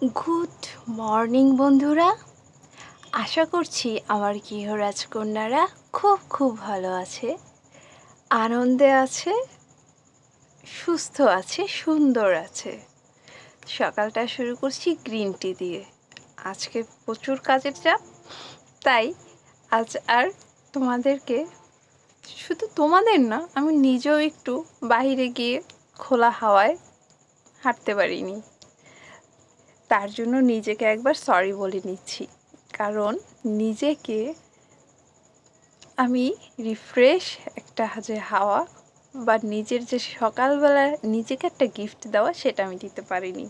Good morning বন্ধুরা, আশা করছি আমার গৃহরাজকন্যারা খুব খুব ভালো আছে, আনন্দে আছে, সুস্থ আছে, সুন্দর আছে। সকালটা শুরু করছি গ্রিন টি দিয়ে। আজকে প্রচুর কাজের চাপ, তাই আজ আর তোমাদেরকে, শুধু তোমাদের না, আমি নিজেও একটু বাইরে গিয়ে খোলা হাওয়ায় হাঁটতে পারিনি। তার জন্য নিজেকে একবার সরি বলে নিচ্ছি, কারণ নিজেকে আমি রিফ্রেশ একটা যে হাওয়া বা নিজের যে সকালবেলা নিজেকে একটা গিফট দেওয়া, সেটা আমি দিতে পারিনি।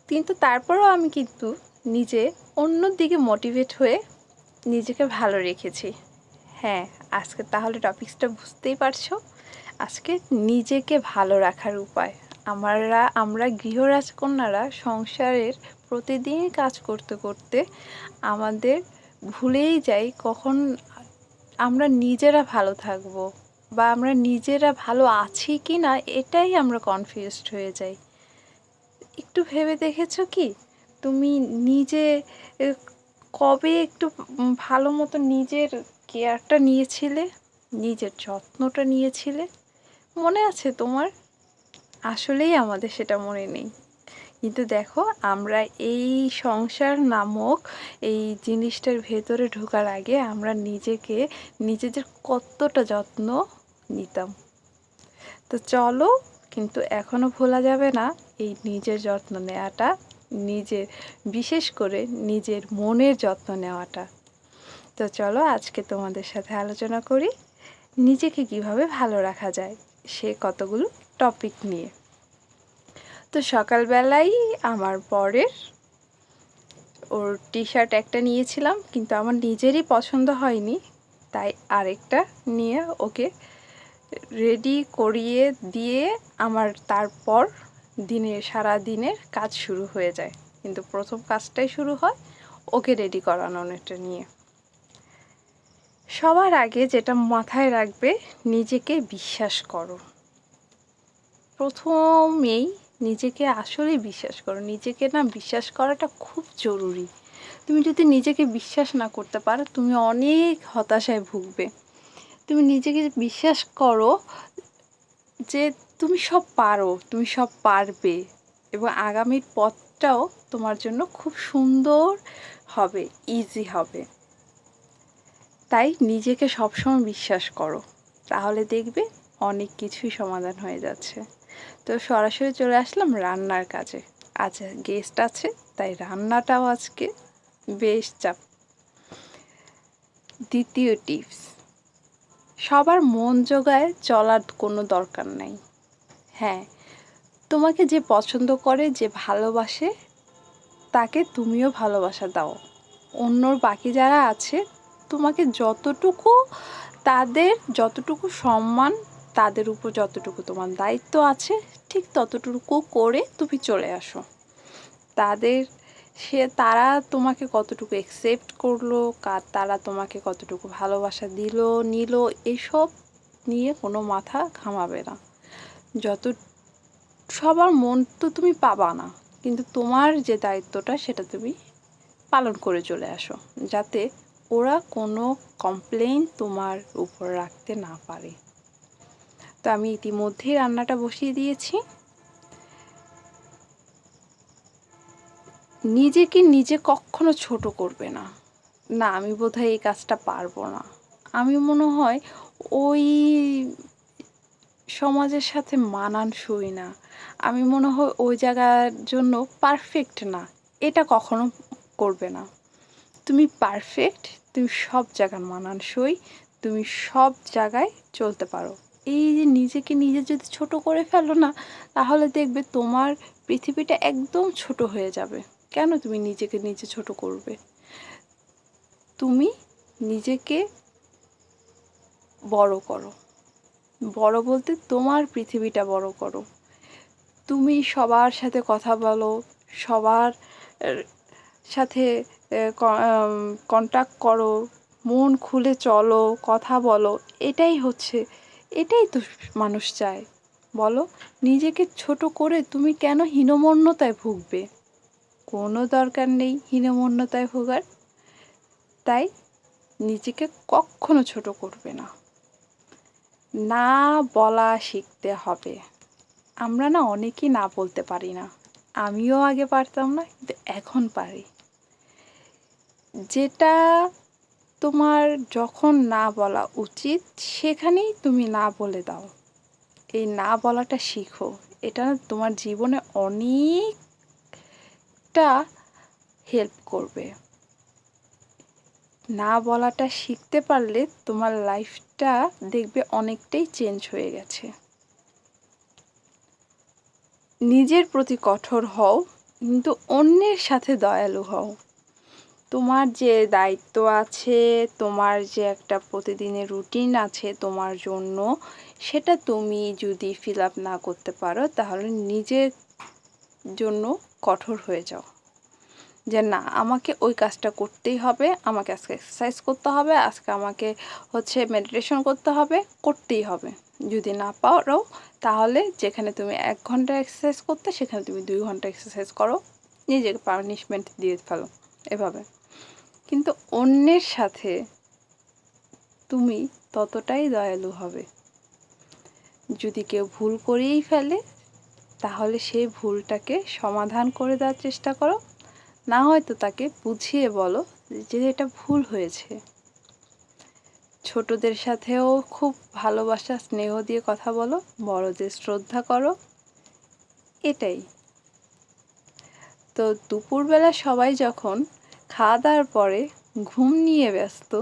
কিন্তু তারপরেও আমি কিন্তু নিজে অন্য দিকে মোটিভেট হয়ে নিজেকে ভালো রেখেছি। হ্যাঁ, আজকে তাহলে টপিকসটা বুঝতেই পারছো। আজকে নিজেকে ভালো রাখার উপায়। আমরা গৃহরাজকন্যারা সংসারের প্রতিদিন কাজ করতে করতে আমাদের ভুলেই যাই কখন আমরা নিজেরা ভালো থাকবো বা আমরা নিজেরা ভালো আছি কি না, এটাই আমরা কনফিউজড হয়ে যাই। একটু ভেবে দেখেছো কি, তুমি নিজে কবে একটু ভালো মতো নিজের কেয়ারটা নিয়েছিলে, নিজের যত্নটা নিয়েছিলে? মনে আছে তোমার? আসলেই আমাদের সেটা মনে নেই। কিন্তু দেখো, আমরা এই সংসার নামক এই জিনিসটার ভেতরে ঢোকার আগে আমরা নিজেদের কতটা যত্ন নিতাম। তো চলো, কিন্তু এখনও ভোলা যাবে না এই নিজের যত্ন নেওয়াটা, বিশেষ করে নিজের মনের যত্ন নেওয়াটা। তো চলো আজকে তোমাদের সাথে আলোচনা করি নিজেকে কিভাবে ভালো রাখা যায়, সে কতগুলো টপিক নিয়ে। তো সকালবেলাই আমার বরের ওর টি শার্ট একটা নিয়েছিলাম, কিন্তু আমার নিজেরই পছন্দ হয়নি, তাই আরেকটা নিয়ে ওকে রেডি করিয়ে দিয়ে আমার তারপর সারা দিনের কাজ শুরু হয়ে যায়। কিন্তু প্রথম কাজটাই শুরু হয় ওকে রেডি করানোটা নিয়ে। সবার আগে যেটা মাথায় রাখবে, নিজেকে বিশ্বাস করো। প্রথমেই নিজেকে আসলেই বিশ্বাস করো। নিজেকে না বিশ্বাস করাটা খুব জরুরি। তুমি যদি নিজেকে বিশ্বাস না করতে পারো, তুমি অনেক হতাশায় ভুগবে। তুমি নিজেকে বিশ্বাস করো যে তুমি সব পারো, তুমি সব পারবে, এবং আগামীর পথটাও তোমার জন্য খুব সুন্দর হবে, ইজি হবে। তাই নিজেকে সবসময় বিশ্বাস করো, তাহলে দেখবে অনেক কিছুই সমাধান হয়ে যাচ্ছে। তো সরাসরি চলে আসলাম রান্নার কাজে। আজ গেস্ট আছে, তাই রান্নাটাও আজকে বেশ চাপ। দ্বিতীয় টিপস, সবার মন জোগায় চলার কোনো দরকার নাই। হ্যাঁ, তোমাকে যে পছন্দ করে, যে ভালোবাসে, তাকে তুমিও ভালোবাসা দাও। অন্যর বাকি যারা আছে, তোমাকে যতটুকু সম্মান, তাদের উপর যতটুকু তোমার দায়িত্ব আছে, ঠিক ততটুকু করে তুমি চলে আসো। তারা তোমাকে কতটুকু অ্যাকসেপ্ট করলো, তারা তোমাকে কতটুকু ভালোবাসা নিল, এসব নিয়ে কোনো মাথা ঘামাবে না। সবার মন তো তুমি পাবা না, কিন্তু তোমার যে দায়িত্বটা, সেটা তুমি পালন করে চলে আসো, যাতে ওরা কোনো কমপ্লেইন তোমার উপর রাখতে না পারে। তো আমি ইতিমধ্যেই রান্নাটা বসিয়ে দিয়েছি। নিজে কখনো ছোট করবে না। না, আমি বোধহয় এই কাজটা পারবো না, আমি মনে হয় ওই সমাজের সাথে মানানসই না, আমি মনে হয় ওই জায়গার জন্য পারফেক্ট না। এটা কখনো করবে না। তুমি পারফেক্ট, তুমি সব জায়গায় মানানসই, তুমি সব জায়গায় চলতে পারো। এই যে নিজে যদি ছোট করে ফেলো না, তাহলে দেখবে তোমার পৃথিবীটা একদম ছোট হয়ে যাবে। কেন তুমি নিজে ছোট করবে? তুমি নিজেকে বড় করো। বড় বলতে তোমার পৃথিবীটা বড় করো। তুমি সবার সাথে কথা বলো, সবার সাথে কন্ট্যাক্ট করো, মন খুলে চলো, কথা বলো। এটাই তো মানুষ চায়। বলো, নিজেকে ছোট করে তুমি কেন হীনমন্যতায় ভুগবে? কোনো দরকার নেই হীনমন্যতায় ভোগার। তাই নিজেকে কখনো ছোট করবে না। না বলা শিখতে হবে। আমরা না অনেকেই না বলতে পারি না। আমিও আগে পারতাম না, কিন্তু এখন পারি। যেটা তোমার যখন না বলা উচিত সেখানেই তুমি না বলে দাও। এই না বলাটা শিখো। এটা তোমার জীবনে অনেকটা হেল্প করবে। না বলাটা শিখতে পারলে তোমার লাইফটা দেখবে অনেকটাই চেঞ্জ হয়ে গেছে। নিজের প্রতি কঠোর হও, কিন্তু অন্যের সাথে দয়ালু হও। তোমার যে দায়িত্ব আছে, তোমার যে একটা প্রতিদিনের রুটিন আছে তোমার জন্য, সেটা তুমি যদি ফিল আপ না করতে পারো তাহলে নিজের জন্য কঠোর হয়ে যাও। যে না, আমাকে ওই কাজটা করতেই হবে, আমাকে আজকে এক্সারসাইজ করতে হবে, আজকে আমাকে মেডিটেশন করতে হবে, করতেই হবে। যদি না পারো তাহলে যেখানে তুমি 1 ঘন্টা এক্সারসাইজ করতে সেখানে তুমি 2 ঘন্টা এক্সারসাইজ করো, নিজেকে পানিশমেন্ট দিয়ে ফেলো এভাবে। কিন্তু অন্যের সাথে তুমি ততটাই দয়ালু হবে। যদি কেউ ভুল করেই ফেলে তাহলে সেই ভুলটাকে সমাধান করে দেওয়ার চেষ্টা করো, না হয়তো তাকে বুঝিয়ে বলো যে এটা ভুল হয়েছে। ছোটদের সাথেও খুব ভালোবাসা স্নেহ দিয়ে কথা বলো, বড়দের শ্রদ্ধা করো, এটাই। তো দুপুরবেলা সবাই যখন খাওয়া দাওয়ার পরে ঘুম নিয়ে ব্যস্ত,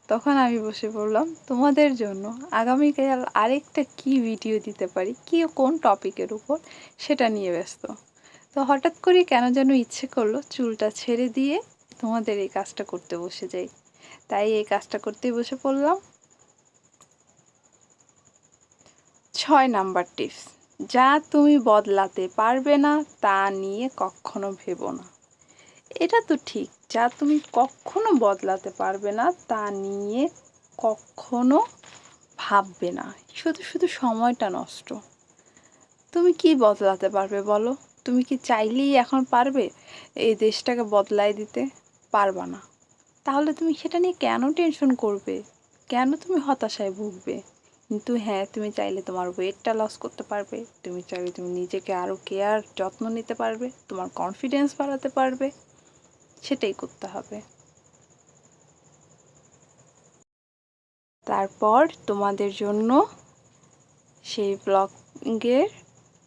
তখন আমি বসে পড়লাম তোমাদের জন্য আগামীকাল আরেকটা কি ভিডিও দিতে পারি, কোন টপিকের উপর, সেটা নিয়ে ব্যস্ত। তো হঠাৎ করে কেন যেন ইচ্ছে করলো চুলটা ছেড়ে দিয়ে তোমাদের এই কাজটা করতে বসে যাই। তাই এই কাজটা করতেই বসে পড়লাম। 6 নাম্বার টিপস, যা তুমি বদলাতে পারবে না তা নিয়ে কখনো ভেবো না। এটা তো ঠিক, যা তুমি কখনো বদলাতে পারবে না তা নিয়ে কখনো ভাববে না। শুধু শুধু সময়টা নষ্ট। তুমি কি বদলাতে পারবে বলো? তুমি কি চাইলেই এখন পারবে এই দেশটাকে বদলায় দিতে? পারবা না। তাহলে তুমি সেটা নিয়ে কেন টেনশন করবে? কেন তুমি হতাশায় ভুগবে? কিন্তু হ্যাঁ, তুমি চাইলে তোমার ওয়েটটা লস করতে পারবে, তুমি চাইলে তুমি নিজেকে আরও কেয়ার যত্ন নিতে পারবে, তোমার কনফিডেন্স বাড়াতে পারবে। সেটাই করতে হবে। তারপর তোমাদের জন্য সেই ব্লগের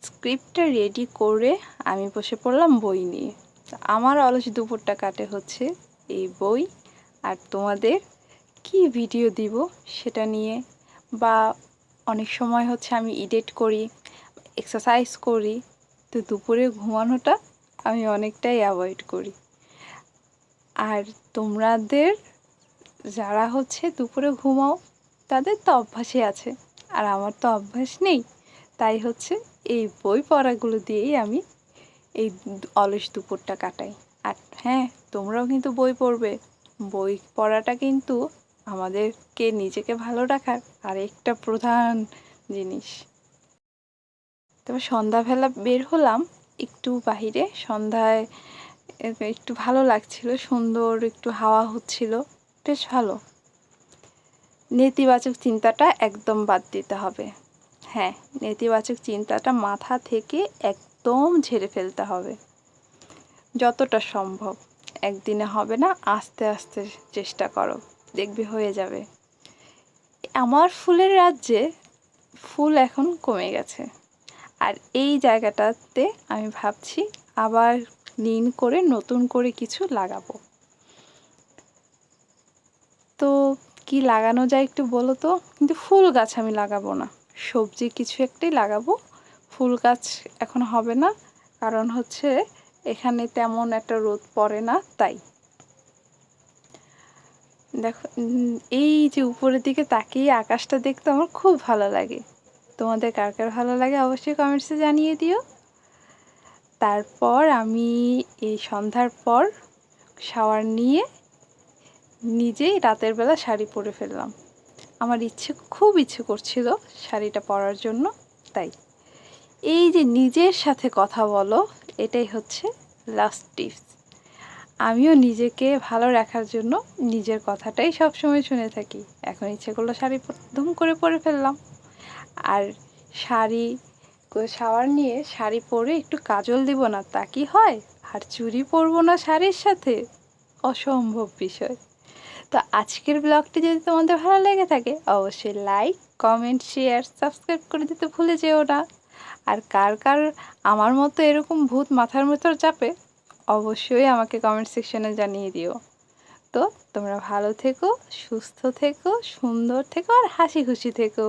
স্ক্রিপ্টটা রেডি করে আমি বসে পড়লাম বই নিয়ে। আমার অলস দুপুরটা কাটে এই বই আর তোমাদের কি ভিডিও দিব সেটা নিয়ে। বা অনেক সময় আমি এডিট করি, এক্সারসাইজ করি, তো দুপুরে ঘুমানোটা আমি অনেকটাই অ্যাভয়েড করি। আর তোমাদের যারা দুপুরে ঘুমাও তাদের তো অভ্যাসই আছে, আর আমার তো অভ্যাস নেই। তাই এই বই পড়াগুলো দিয়েই আমি এই অলস দুপুরটা কাটাই। আর হ্যাঁ, তোমরাও কিন্তু বই পড়বে। বই পড়াটা কিন্তু আমাদেরকে নিজেকে ভালো রাখার আরেকটা প্রধান জিনিস। তবে সন্ধ্যাবেলা বের হলাম একটু বাহিরে, সন্ধ্যায় একটু ভালো লাগছিল, সুন্দর একটু হাওয়া হচ্ছিল, বেশ ভালো। নেতিবাচক চিন্তাটা একদম বাদ দিতে হবে। হ্যাঁ, নেতিবাচক চিন্তাটা মাথা থেকে একদম ঝেড়ে ফেলতে হবে যতটা সম্ভব। একদিনে হবে না, আস্তে আস্তে চেষ্টা করো, দেখবে হয়ে যাবে। আমার ফুলের রাজ্যে ফুল এখন কমে গেছে, আর এই জায়গাটাতে আমি ভাবছি আবার করে নতুন করে কিছু লাগাবো। তো কি লাগানো যায় একটু বলো তো? কিন্তু ফুল গাছ আমি লাগাবো না, সবজি কিছু একটাই লাগাবো। ফুল গাছ এখন হবে না, কারণ এখানে তেমন একটা রোদ পড়ে না। তাই দেখো, এই যে উপরের দিকে তাকিয়ে আকাশটা দেখতে আমার খুব ভালো লাগে। তোমাদের কার কার ভালো লাগে অবশ্যই কমেন্টসে জানিয়ে দিও। তারপর আমি এই সন্ধ্যার পর শাওয়ার নিয়ে নিজেই রাতের বেলা শাড়ি পরে ফেললাম। আমার খুব ইচ্ছে করছিল শাড়িটা পরার জন্য, তাই এই যে নিজের সাথে কথা বলো, এটাই হচ্ছে লাস্ট টিপস। আমিও নিজেকে ভালো রাখার জন্য নিজের কথাটাই সবসময় শুনে থাকি। এখন ইচ্ছে করলো শাড়ি ধুম করে পরে ফেললাম, আর শাড়ি শাওয়ার নিয়ে শাড়ি পরে একটু কাজল দিব না তা কি হয়? আর চুড়ি পরবো না শাড়ির সাথে? অসম্ভব বিষয়। তো আজকের ব্লগটি যদি তোমাদের ভালো লেগে থাকে অবশ্যই লাইক, কমেন্ট, শেয়ার, সাবস্ক্রাইব করে দিতে ভুলে যেও না। আর কার কার আমার মতো এরকম ভূত মাথার ভেতর চাপে অবশ্যই আমাকে কমেন্ট সেকশনে জানিয়ে দিও। তো তোমরা ভালো থেকো, সুস্থ থেকো, সুন্দর থেকো আর হাসি খুশি থেকো।